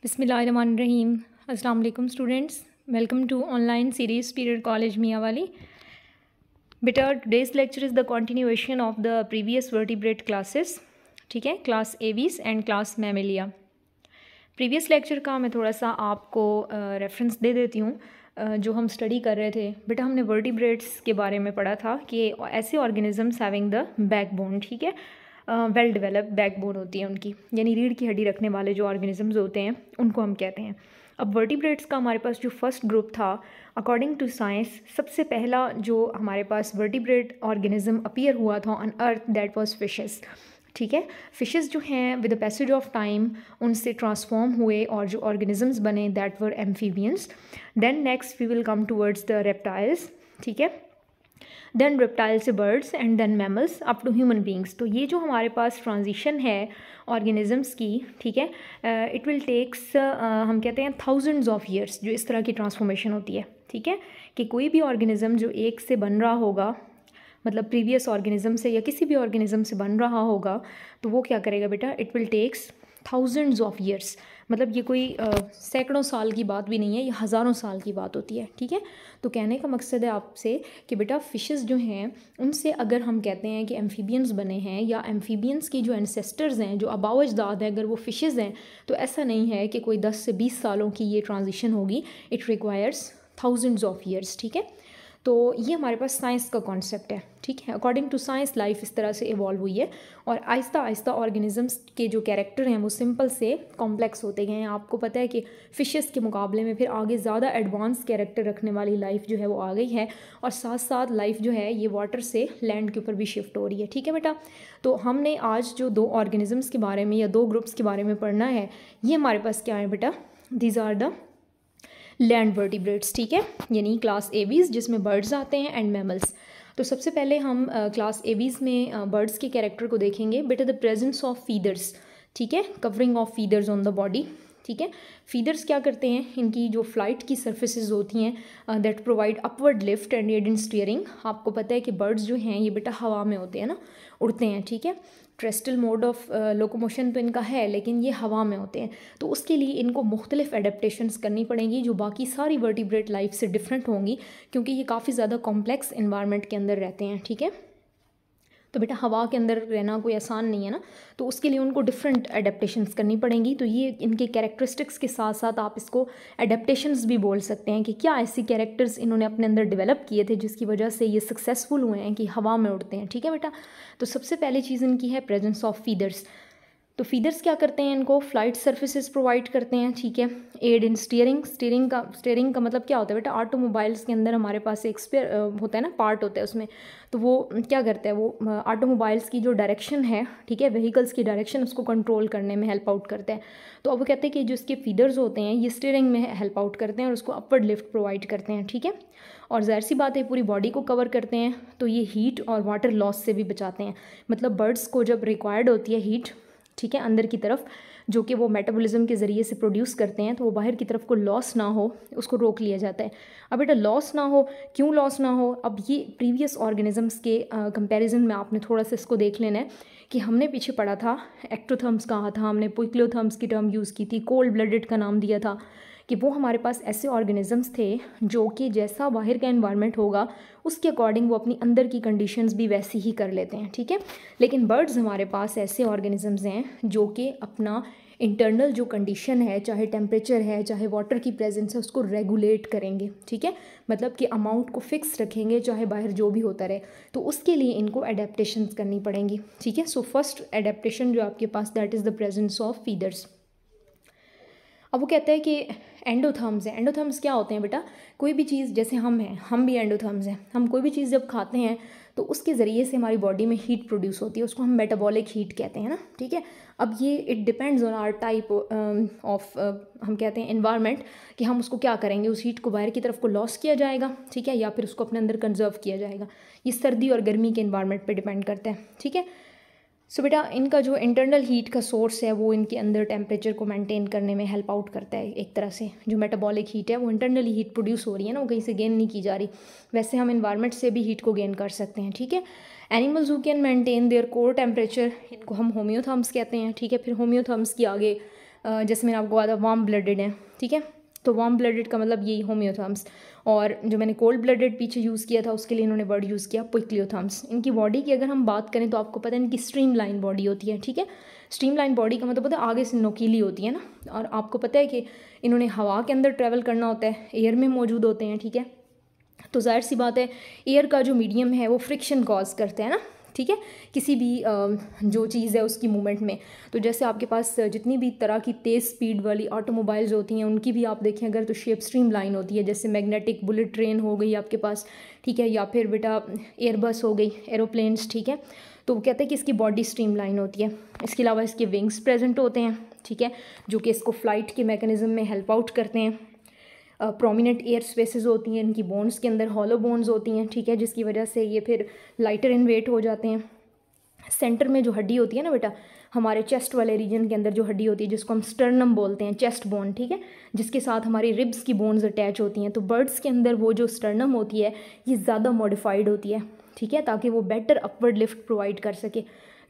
बिस्मिल्लाहिर्रहमानिर्रहीम। अस्सलाम वालेकुम students, welcome to online series period college Mianwali. बेटा today's lecture is the continuation of the previous vertebrate classes. ठीक है, class Aves and class Mammalia. Previous lecture का मैं थोड़ा सा आपको रेफरेंस दे देती हूँ। जो हम स्टडी कर रहे थे बेटा, हमने वर्टिब्रेट्स के बारे में पढ़ा था कि ऐसे ऑर्गेनिजम्स हैविंग द बैकबोन, ठीक है, वेल डेवलप्ड बैकबोन होती है उनकी, यानी रीढ़ की हड्डी रखने वाले जो ऑर्गेनिजम्स होते हैं उनको हम कहते हैं। अब वर्टिब्रेट्स का हमारे पास जो फर्स्ट ग्रुप था, अकॉर्डिंग टू साइंस सबसे पहला जो हमारे पास वर्टिब्रेट ऑर्गेनिज्म अपीयर हुआ था on earth, that was fishes. ठीक है, फिशेस जो हैं with the passage of time उनसे ट्रांसफॉर्म हुए और जो ऑर्गेनिजम्स बने that were amphibians. Then next we will come towards the reptiles, ठीक है, देन रेप्टाइल से birds and then mammals up to human beings. तो ये जो हमारे पास ट्रांजिशन है ऑर्गेनिजम्स की, ठीक है, इट विल टेक्स हम कहते हैं थाउजेंड्स ऑफ ईयर्स जो इस तरह की ट्रांसफॉर्मेशन होती है। ठीक है, कि कोई भी ऑर्गेनिज्म जो एक से बन रहा होगा, मतलब प्रीवियस ऑर्गेनिज्म से या किसी भी ऑर्गेनिज्म से बन रहा होगा, तो वो क्या करेगा बेटा, it will takes thousands of years. मतलब ये कोई सैकड़ों साल की बात भी नहीं है, ये हज़ारों साल की बात होती है। ठीक है, तो कहने का मकसद है आपसे कि बेटा फिशेस जो हैं उनसे अगर हम कहते हैं कि एम्फीबियंस बने हैं या एम्फीबियंस की जो एंसेस्टर्स हैं, जो आबाओ अजदाद हैं, अगर वो फिशेस हैं, तो ऐसा नहीं है कि कोई 10 से 20 सालों की ये ट्रांजिशन होगी, it requires thousands of years. ठीक है, तो ये हमारे पास साइंस का कॉन्सेप्ट है। ठीक है, अकॉर्डिंग टू साइंस लाइफ इस तरह से इवॉल्व हुई है और आहिस्ता आहिस्ता ऑर्गेनिजम्स के जो कैरेक्टर हैं वो सिंपल से कॉम्प्लेक्स होते गए हैं। आपको पता है कि फिशेस के मुकाबले में फिर आगे ज़्यादा एडवांस कैरेक्टर रखने वाली लाइफ जो है वो आ गई है और साथ साथ लाइफ जो है ये वाटर से लैंड के ऊपर भी शिफ्ट हो रही है। ठीक है बेटा, तो हमने आज जो दो ऑर्गेनिजम्स के बारे में या दो ग्रुप्स के बारे में पढ़ना है, ये हमारे पास क्या है बेटा, these are the land vertebrates. ठीक है, यानी क्लास एवीज जिसमें बर्ड्स आते हैं एंड मैमल्स। तो सबसे पहले हम क्लास एवीज में बर्ड्स के कैरेक्टर को देखेंगे। बेटा द प्रेजेंस ऑफ फीदर्स, ठीक है, covering of feathers on the body. ठीक है, फीदर्स क्या करते हैं, इनकी जो फ्लाइट की सर्फेसिस होती हैं that provide upward lift and aid in steering. आपको पता है कि बर्ड्स जो हैं ये बेटा हवा में होते हैं ना, उड़ते हैं। ठीक है, ट्रेस्टल मोड ऑफ लोकोमोशन तो इनका है लेकिन ये हवा में होते हैं, तो उसके लिए इनको मुख्तलिफ एडेप्टेशंस करनी पड़ेंगी जो बाकी सारी वर्टिब्रेट लाइफ से डिफरेंट होंगी, क्योंकि ये काफ़ी ज़्यादा कॉम्प्लेक्स इन्वायरमेंट के अंदर रहते हैं। ठीक है, तो बेटा हवा के अंदर रहना कोई आसान नहीं है ना, तो उसके लिए उनको डिफरेंट एडेप्टेशंस करनी पड़ेंगी। तो ये इनके कैरेक्टरिस्टिक्स के साथ साथ आप इसको एडेप्टेशंस भी बोल सकते हैं कि क्या ऐसी कैरेक्टर्स इन्होंने अपने अंदर डेवलप किए थे जिसकी वजह से ये सक्सेसफुल हुए हैं कि हवा में उड़ते हैं। ठीक है बेटा, तो सबसे पहली चीज़ इनकी है प्रेजेंस ऑफ फीदर्स। तो फीदर्स क्या करते हैं, इनको फ्लाइट सर्फेसिस प्रोवाइड करते हैं। ठीक है, एड इन स्टीयरिंग। स्टीयरिंग का मतलब क्या होता है बेटा, ऑटोमोबाइल्स के अंदर हमारे पास एक स्पेयर होता है ना, पार्ट होता है उसमें, तो वो क्या करता है, वो ऑटोमोबाइल्स की जो डायरेक्शन है, ठीक है, व्हीकल्स की डायरेक्शन, उसको कंट्रोल करने में हेल्प आउट करता है। तो अब वो कहते हैं कि जो इसके फीदर्स होते हैं ये स्टीयरिंग में हेल्प आउट करते हैं और उसको अपवर्ड लिफ्ट प्रोवाइड करते हैं। ठीक है, और ज़ाहिर सी बात है पूरी बॉडी को कवर करते हैं, तो ये हीट और वाटर लॉस से भी बचाते हैं। मतलब बर्ड्स को जब रिक्वायर्ड होती है हीट, ठीक है, अंदर की तरफ जो कि वो मेटाबॉलिज्म के ज़रिए से प्रोड्यूस करते हैं, तो वो बाहर की तरफ को लॉस ना हो उसको रोक लिया जाता है। अब बेटा लॉस ना हो, क्यों लॉस ना हो, अब ये प्रीवियस ऑर्गेनिजम्स के कंपैरिजन में आपने थोड़ा सा इसको देख लेना है कि हमने पीछे पढ़ा था, एक्टोथर्म्स कहा था हमने, पुइक्लियोथर्म्स की टर्म यूज़ की थी, कोल्ड ब्लडेड का नाम दिया था, कि वो हमारे पास ऐसे ऑर्गेनिजम्स थे जो कि जैसा बाहर का एनवायरनमेंट होगा उसके अकॉर्डिंग वो अपनी अंदर की कंडीशंस भी वैसी ही कर लेते हैं। ठीक है, लेकिन बर्ड्स हमारे पास ऐसे ऑर्गेनिजम्स हैं जो कि अपना इंटरनल जो कंडीशन है, चाहे टेम्परेचर है, चाहे वाटर की प्रेजेंस है, उसको रेगुलेट करेंगे। ठीक है, मतलब कि अमाउंट को फिक्स रखेंगे चाहे बाहर जो भी होता रहे, तो उसके लिए इनको एडेप्टेशंस करनी पड़ेंगी। ठीक है, सो फर्स्ट एडेप्टेशन जो आपके पास that is the presence of feathers. अब वो कहते हैं कि एंडोथर्म्स है। एंडोथर्म्स क्या होते हैं बेटा, कोई भी चीज़, जैसे हम हैं, हम भी एंडोथर्म्स हैं, हम कोई भी चीज़ जब खाते हैं तो उसके ज़रिए से हमारी बॉडी में हीट प्रोड्यूस होती है, उसको हम मेटाबॉलिक हीट कहते हैं ना। ठीक है, अब ये it depends on our type of हम कहते हैं एनवायरनमेंट, कि हम उसको क्या करेंगे, उस हीट को बाहर की तरफ को लॉस किया जाएगा, ठीक है, या फिर उसको अपने अंदर कंजर्व किया जाएगा। ये सर्दी और गर्मी के एनवायरनमेंट पर डिपेंड करता है। ठीक है, सो बेटा इनका जो इंटरनल हीट का सोर्स है वो इनके अंदर टेम्परेचर को मेंटेन करने में हेल्प आउट करता है। एक तरह से जो मेटाबॉलिक हीट है वो इंटरनली हीट प्रोड्यूस हो रही है ना, वो कहीं से गेन नहीं की जा रही, वैसे हम इन्वायरमेंट से भी हीट को गेन कर सकते हैं। ठीक है, animals who can maintain their core temperature, इनको हम होम्योथर्म्स कहते हैं। ठीक है, फिर होम्योथर्म्स की आगे जैसे मैंने आपको कहा था वार्म ब्लडेड हैं, ठीक है। तो वार्म ब्लडेड का मतलब यही होम्योथर्म्स, और जो मैंने कोल्ड ब्लडेड पीछे यूज़ किया था उसके लिए इन्होंने वर्ड यूज़ किया पुइक्लियोथर्म्स। इनकी बॉडी की अगर हम बात करें तो आपको पता है इनकी स्ट्रीमलाइन बॉडी होती है, ठीक है। स्ट्रीमलाइन बॉडी का मतलब पता है आगे से नोकीली होती है ना, और आपको पता है कि इन्होंने हवा के अंदर ट्रैवल करना होता है, एयर में मौजूद होते हैं, ठीक है। तो जाहिर सी बात है एयर का जो मीडियम है वो फ्रिक्शन कॉज करते हैं ना, ठीक है, किसी भी जो चीज़ है उसकी मूवमेंट में। तो जैसे आपके पास जितनी भी तरह की तेज़ स्पीड वाली ऑटोमोबाइल्स होती हैं उनकी भी आप देखें अगर तो शेप स्ट्रीम लाइन होती है, जैसे मैग्नेटिक बुलेट ट्रेन हो गई आपके पास, ठीक है, या फिर बेटा एयरबस हो गई, एरोप्लेन्स, ठीक है। तो वो कहते हैं कि इसकी बॉडी स्ट्रीम लाइन होती है। इसके अलावा इसके विंग्स प्रेजेंट होते हैं, ठीक है, जो कि इसको फ्लाइट के मैकेनिज्म में हेल्प आउट करते हैं। प्रोमिनेंट एयर स्पेसेस होती हैं इनकी बोन्स के अंदर, हॉलो बोन्स होती हैं, ठीक है, जिसकी वजह से ये फिर लाइटर इन वेट हो जाते हैं। सेंटर में जो हड्डी होती है ना बेटा, हमारे चेस्ट वाले रीजन के अंदर जो हड्डी होती है जिसको हम स्टर्नम बोलते हैं, चेस्ट बोन, ठीक है, जिसके साथ हमारी रिब्स की बोन्स अटैच होती हैं। तो बर्ड्स के अंदर वो जो स्टर्नम होती है ये ज़्यादा मॉडिफाइड होती है, ठीक है, ताकि वो बेटर अपवर्ड लिफ्ट प्रोवाइड कर सके,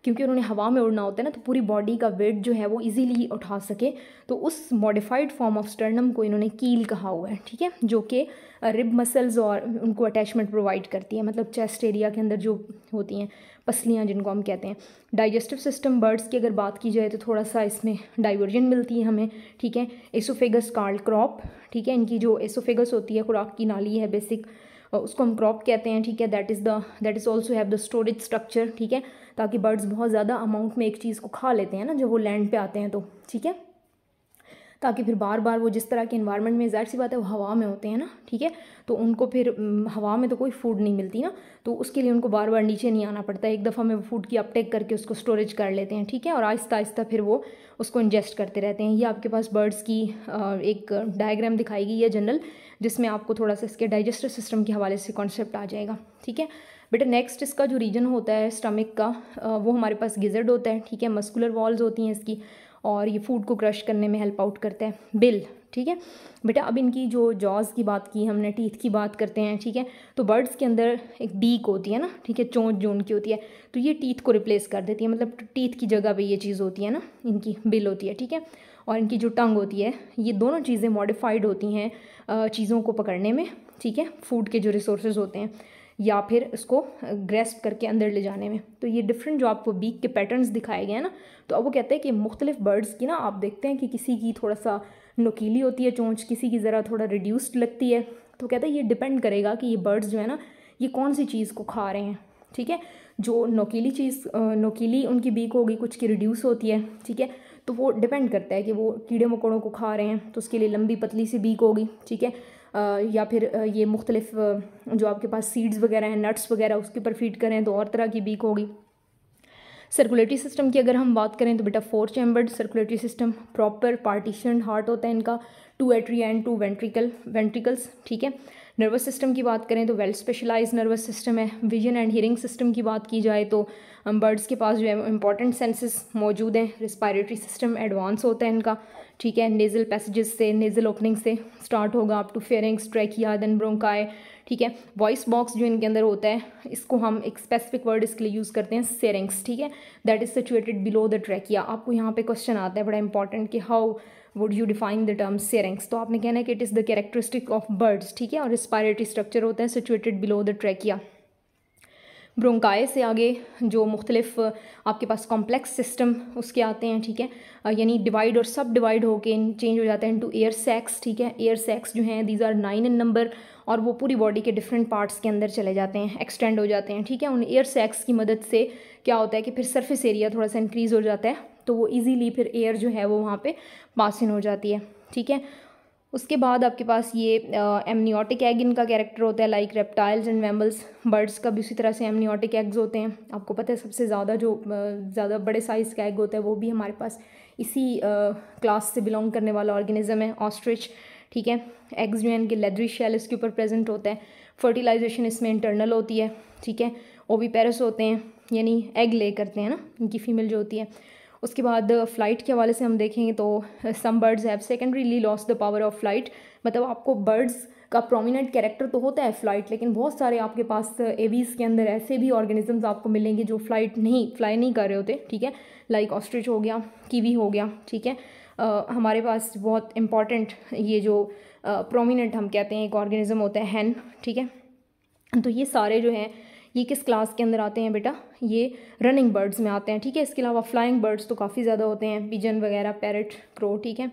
क्योंकि उन्होंने हवा में उड़ना होता है ना, तो पूरी बॉडी का वेट जो है वो इजीली उठा सके। तो उस मॉडिफाइड फॉर्म ऑफ स्टर्नम को इन्होंने कील कहा हुआ है, ठीक है, जो कि रिब मसल्स और उनको अटैचमेंट प्रोवाइड करती है, मतलब चेस्ट एरिया के अंदर जो होती हैं पसलियाँ जिनको हम कहते हैं। डाइजेस्टिव सिस्टम बर्ड्स की अगर बात की जाए तो थोड़ा सा इसमें डाइवर्जन मिलती है हमें, ठीक है। एसोफेगस कार्ड क्रॉप, ठीक है, इनकी जो एसोफेगस होती है खुराक की नाली है बेसिक, उसको हम क्रॉप कहते हैं, ठीक है। That is also have the storage structure, ठीक है, ताकि बर्ड्स बहुत ज़्यादा अमाउंट में एक चीज़ को खा लेते हैं ना जब वो लैंड पे आते हैं तो, ठीक है, ताकि फिर बार बार वो जिस तरह के इन्वायरमेंट में, ज़ाहिर सी बात है वो हवा में होते हैं ना, ठीक है, तो उनको फिर हवा में तो कोई फूड नहीं मिलती ना, तो उसके लिए उनको बार बार नीचे नहीं आना पड़ता, एक दफ़ा में वो फूड की अपटेक करके उसको स्टोरेज कर लेते हैं, ठीक है, और आहिस्ता आहिस्ता फिर वो उसको इंजेस्ट करते रहते हैं। ये आपके पास बर्ड्स की एक डायग्राम दिखाई गई है जनरल, जिसमें आपको थोड़ा सा इसके डाइजेस्टिव सिस्टम के हवाले से कॉन्सेप्ट आ जाएगा, ठीक है बेटा। नेक्स्ट इसका जो रीजन होता है स्टमक का, वो हमारे पास गिजर्ड होता है, ठीक है, मस्कुलर वॉल्स होती हैं इसकी, और ये फूड को क्रश करने में हेल्प आउट करता है। बिल, ठीक है बेटा। अब इनकी जो जॉज की बात की हमने, टीथ की बात करते हैं, ठीक है, तो बर्ड्स के अंदर एक बीक होती है ना, ठीक है, चोंच जो उनकी होती है, तो ये टीथ को रिप्लेस कर देती है, मतलब टीथ की जगह पे ये चीज़ होती है ना, इनकी बिल होती है, ठीक है। और इनकी जो टंग होती है, ये दोनों चीज़ें मॉडिफाइड होती हैं चीज़ों को पकड़ने में, ठीक है, फूड के जो रिसोर्सेज होते हैं या फिर इसको ग्रेस्प करके अंदर ले जाने में। तो ये डिफरेंट जो आपको बीक के पैटर्न्स दिखाए गए हैं ना, तो अब वो कहते हैं कि मुख्तलिफ बर्ड्स की ना, आप देखते हैं कि किसी की थोड़ा सा नुकीली होती है चोंच, किसी की ज़रा थोड़ा रिड्यूस्ड लगती है, तो कहते हैं ये डिपेंड करेगा कि ये बर्ड्स जो है ना ये कौन सी चीज़ को खा रहे हैं, ठीक है। जो नोकीली चीज़, नोकीली उनकी बीक होगी, कुछ की रिड्यूस होती है, ठीक है, तो वो डिपेंड करता है कि वो कीड़े मकोड़ों को खा रहे हैं, तो उसके लिए लंबी पतली सी बीक होगी, ठीक है, या फिर ये मुख्तलिफ जो आपके पास सीड्स वगैरह हैं, नट्स वगैरह, उसके ऊपर फीड करें तो और तरह की बीक होगी। सर्कुलेटरी सिस्टम की अगर हम बात करें तो बेटा 4 chambered circulatory system, proper partition heart होता है इनका, 2 एट्रिया एंड 2 वेंट्रिकल्स, ठीक है। नर्वस सिस्टम की बात करें तो वेल स्पेशलाइज नर्वस सिस्टम है। विजन एंड हियरिंग सिस्टम की बात की जाए तो बर्ड्स के पास जो है इंपॉर्टेंट सेंसेस मौजूद हैं। रिस्पायरेटरी सिस्टम एडवांस होता है इनका, ठीक है, नेज़ल पैसेजेस से, नेज़ल ओपनिंग से स्टार्ट होगा up to pharynx, trachea, then bronchi, ठीक है। वॉइस बॉक्स जो इनके अंदर होता है, इसको हम एक स्पेसिफिक वर्ड इसके लिए यूज़ करते हैं, सेरेंक्स, ठीक है, that is situated below the trachea. आपको यहाँ पे क्वेश्चन आता है बड़ा इंपॉर्टेंट कि how would you define the term syrinx, तो आपने कहना है कि it is the characteristic of birds, ठीक है, और रिस्पायरेटरी स्ट्रक्चर होता है situated below the trachea. Bronchi से आगे जो मुख्तलिफ आपके पास कॉम्प्लेक्स सिस्टम उसके आते हैं, ठीक है, यानी डिवाइड और सब डिवाइड होके चेंज हो जाते हैं इनटू एयर सैक्स, ठीक है। एयर सैक्स जो हैं दीज आर 9 इन नंबर, और वो पूरी बॉडी के डिफरेंट पार्ट्स के अंदर चले जाते हैं, एक्सटेंड हो जाते हैं, ठीक है। उन एयर सैक्स की मदद से क्या होता है कि फिर सरफेस एरिया थोड़ा सा इंक्रीज़ हो जाता है, तो वो ईजीली फिर एयर जो है वो वहाँ पे पास इन हो जाती है, ठीक है। उसके बाद आपके पास ये एमनियोटिक एग इनका कैरेक्टर होता है, like reptiles and mammals. Birds का भी उसी तरह से एमनियोटिक एग्स होते हैं। आपको पता है सबसे ज़्यादा जो ज़्यादा बड़े साइज़ का एग होता है वो भी हमारे पास इसी क्लास से बिलोंग करने वाला ऑर्गेनिज्म है, ऑस्ट्रिच, ठीक है। एग्स जो है इनके लेदरी शेल इसके ऊपर प्रेजेंट होता है। फर्टिलाइजेशन इसमें इंटरनल होती है, ठीक है। ओविपेरस होते हैं, यानी एग ले करते हैं ना इनकी फीमेल जो होती है। उसके बाद फ़्लाइट के हवाले से हम देखेंगे तो some birds have secondarily lost the power of flight, मतलब आपको बर्ड्स का प्रोमिनेंट कैरेक्टर तो होता है फ़्लाइट, लेकिन बहुत सारे आपके पास एवीज़ के अंदर ऐसे भी ऑर्गेनिजम्स आपको मिलेंगे जो फ्लाई नहीं कर रहे होते, ठीक है, लाइक ऑस्ट्रिच हो गया, कीवी हो गया, ठीक है, हमारे पास बहुत इम्पॉर्टेंट ये जो प्रोमिनेंट हम कहते हैं एक ऑर्गेनिज्म होता है हैन, ठीक है। तो ये सारे जो हैं ये किस क्लास के अंदर आते हैं बेटा, ये रनिंग बर्ड्स में आते हैं, ठीक है। इसके अलावा फ्लाइंग बर्ड्स तो काफ़ी ज़्यादा होते हैं, पिजन वगैरह, पैरट, क्रो, ठीक है।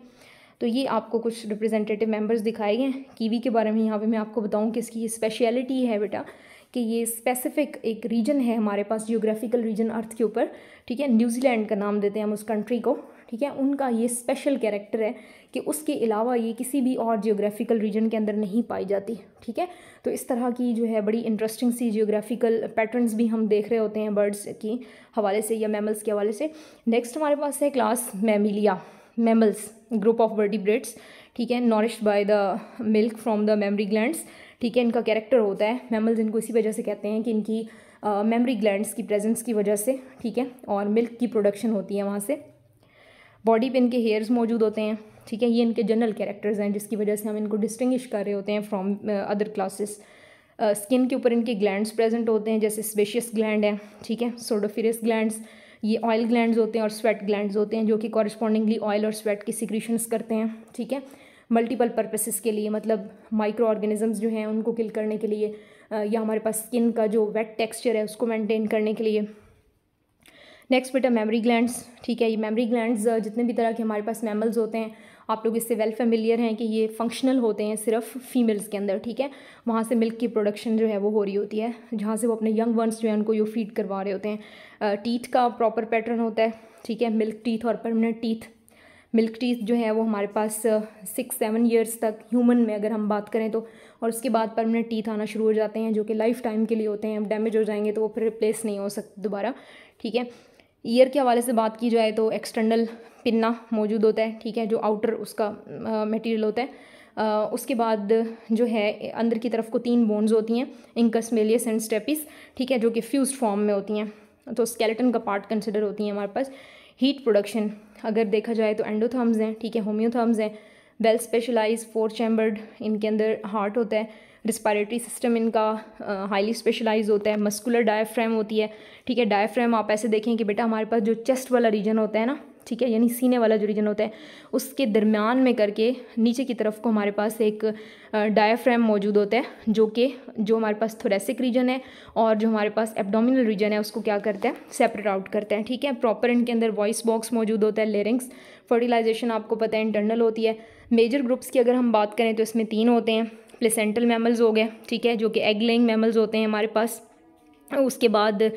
तो ये आपको कुछ रिप्रेजेंटेटिव मेंबर्स दिखाए गए हैं। कीवी के बारे में यहाँ पे मैं आपको बताऊँ कि इसकी स्पेशलिटी है बेटा कि ये स्पेसिफिक एक रीजन है हमारे पास, जियोग्राफिकल रीजन अर्थ के ऊपर, ठीक है। न्यूजीलैंड का नाम देते हैं हम उस कंट्री को, ठीक है। उनका ये स्पेशल कैरेक्टर है कि उसके अलावा ये किसी भी और जियोग्राफिकल रीजन के अंदर नहीं पाई जाती, ठीक है। तो इस तरह की जो है बड़ी इंटरेस्टिंग सी जियोग्राफिकल पैटर्न्स भी हम देख रहे होते हैं बर्ड्स की हवाले से या मैमल्स के हवाले से। नेक्स्ट हमारे पास है class Mammalia, mammals, group of vertebrates, ठीक है, nourished by the milk from the mammary glands, ठीक है। इनका कैरेक्टर होता है मैमल्स, इनको इसी वजह से कहते हैं कि इनकी मेमरी ग्लैंड्स की प्रेजेंस की वजह से, ठीक है, और मिल्क की प्रोडक्शन होती है वहाँ से। बॉडी पे इनके हेयर्स मौजूद होते हैं, ठीक है। ये इनके जनरल कैरेक्टर्स हैं जिसकी वजह से हम इनको डिस्टिंग्विश कर रहे होते हैं फ्रॉम अदर क्लासेस। स्किन के ऊपर इनके ग्लैंड्स प्रेजेंट होते हैं, जैसे स्पेशियस ग्लैंड है, ठीक है, सोडोफिरस ग्लैंड्स, ये ऑयल ग्लैंड्स होते हैं और स्वेट ग्लैंड्स होते हैं जो कि कॉरस्पॉन्डिंगली ऑयल और स्वेट की सिक्रीशंस करते हैं, ठीक है, मल्टीपल पर्पसेस के लिए, मतलब माइक्रो ऑर्गेनिजम्स जो हैं उनको किल करने के लिए, या हमारे पास स्किन का जो वेट टेक्सचर है उसको मेंटेन करने के लिए। नेक्स्ट बेटा मेमरी ग्लैंड्स, ठीक है। ये मेमरी ग्लैंड्स जितने भी तरह के हमारे पास मैमल्स होते हैं आप लोग इससे वेल फेमिलियर हैं कि ये फंक्शनल होते हैं सिर्फ फीमेल्स के अंदर, ठीक है। वहाँ से मिल्क की प्रोडक्शन जो है वो हो रही होती है, जहाँ से वो अपने यंग वंस जो है उनको यो फीड करवा रहे होते हैं। टीथ का प्रॉपर पैटर्न होता है, ठीक है, मिल्क टीथ और परमानेंट टीथ। मिल्क टीथ जो है वो हमारे पास 6-7 ईयर्स तक ह्यूमन में अगर हम बात करें तो, और उसके बाद परमानेंट टीथ आना शुरू हो जाते हैं जो कि लाइफ टाइम के लिए होते हैं, डैमेज हो जाएंगे तो वो फिर रिप्लेस नहीं हो सकते दोबारा, ठीक है। ईयर के हवाले से बात की जाए तो एक्सटर्नल पिन्ना मौजूद होता है, ठीक है, जो आउटर उसका मटेरियल होता है। उसके बाद जो है अंदर की तरफ को 3 बोन्स होती हैं, इंकस, मेलियस एंड स्टेपिस, ठीक है, जो कि फ्यूज्ड फॉर्म में होती हैं, तो स्केलेटन का पार्ट कंसिडर होती हैं हमारे पास। हीट प्रोडक्शन अगर देखा जाए तो एंडोथर्म्स हैं, ठीक है, होम्योथर्म्स हैं, वेल स्पेशलाइज 4 चैम्बर्ड इनके अंदर हार्ट होता है। रिस्पायरेटरी सिस्टम इनका हाईली स्पेशलाइज होता है। मस्कुलर डायफ्राम होती है, ठीक है। डायफ्राम आप ऐसे देखें कि बेटा हमारे पास जो चेस्ट वाला रीजन होता है ना, ठीक है, यानी सीने वाला जो रीजन होता है उसके दरमियान में करके नीचे की तरफ को हमारे पास एक डायफ्राम मौजूद होता है जो हमारे पास थोरेसिक रीजन है और जो हमारे पास एब्डोमिनल रीजन है उसको क्या करता है, सेपरेट आउट करता है, ठीक है। प्रॉपर इनके अंदर वॉइस बॉक्स मौजूद होता है। लेरिंग्स, फर्टिलाइजेशन आपको पता है इंटरनल होती है। मेजर ग्रुप्स की अगर हम बात करें तो इसमें 3 होते हैं। प्लेसेंटल मैमल्स हो गए, ठीक है, जो कि एग लेइंग मैमल्स होते हैं हमारे पास। उसके बाद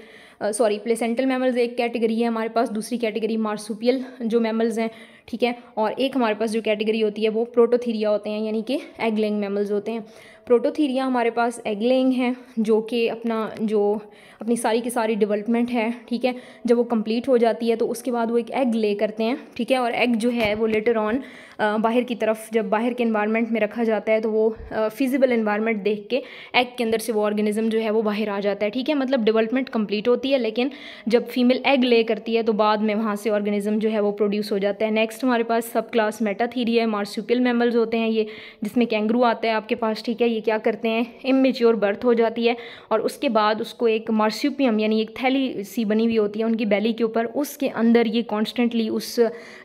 प्लेसेंटल मैमल्स एक कैटेगरी है हमारे पास, दूसरी कैटेगरी मार्सुपियल जो मैमल्स हैं, ठीक है, और एक हमारे पास जो कैटेगरी होती है वो प्रोटोथीरिया होते हैं, यानी कि एग लेइंग मैमल्स होते हैं। प्रोटोथीरिया हमारे पास एग लेइंग हैं जो कि अपनी सारी की सारी डेवलपमेंट है, ठीक है, जब वो कंप्लीट हो जाती है तो उसके बाद वो एक एग ले करते हैं, ठीक है, और एग जो है वो लेटर ऑन बाहर की तरफ जब बाहर के इन्वायरमेंट में रखा जाता है तो वो फिजिबल इन्वायरमेंट देख के एग के अंदर से वो ऑर्गेनिज्म जो है वो बाहर आ जाता है, ठीक है। मतलब डेवलपमेंट कंप्लीट होती है लेकिन जब फीमेल एग ले करती है तो बाद में वहाँ से ऑर्गेनिज्म जो है वो प्रोड्यूस हो जाता है। नेक्स्ट हमारे पास सब क्लास मेटाथीरिया है, मार्सुपियल मैमल्स होते हैं ये, जिसमें कैंगरू आता है आपके पास, ठीक है। ये क्या करते हैं, इमेच्योर बर्थ हो जाती है और उसके बाद उसको एक मार्सुपियम यानी एक थैली सी बनी हुई होती है उनकी बेली के ऊपर, उसके अंदर ये कॉन्स्टेंटली उस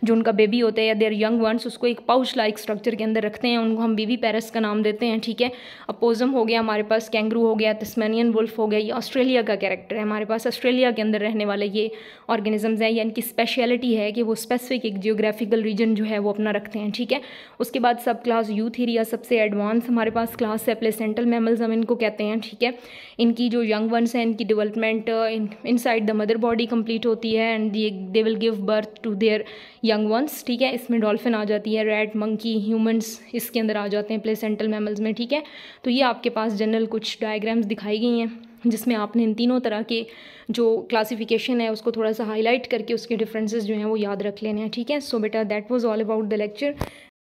जो उनका बेबी होता है या देयर यंग वंस उसको एक पाउच लाइक स्ट्रक्चर के अंदर रखते हैं, उनको हम बेबी पैरस का नाम देते हैं, ठीक है। अपोजम हो गया हमारे पास, कैंगरू हो गया, तस्मानियन वुल्फ हो गया, ये ऑस्ट्रेलिया का कैरेक्टर है हमारे पास, ऑस्ट्रेलिया के अंदर रहने वाले ये ऑर्गेनिजम्स हैं। यानी कि स्पेशलिटी है कि वो स्पेसिफिक एक जियोग्राफिकल रीजन जो है वो अपना रखते हैं, ठीक है। उसके बाद सब क्लास यूथीरिया सबसे एडवांस हमारे पास क्लास है, प्लेसेंटल मैमल्स हम इनको कहते हैं, ठीक है। इनकी जो यंग वंस हैं इनकी development inside the mother body complete होती है and they will give birth to their young ones, ठीक है। इसमें डॉल्फिन आ जाती है, रैट, मंकी, ह्यूमंस इसके अंदर आ जाते हैं प्लेसेंटल मैमल्स में, ठीक है। तो ये आपके पास जनरल कुछ डायग्राम्स दिखाई गई हैं जिसमें आपने इन तीनों तरह के जो क्लासिफिकेशन है उसको थोड़ा सा हाईलाइट करके उसके डिफरेंसेस जो हैं वो याद रख लेने हैं, ठीक है। सो बेटा that was all about the lecture.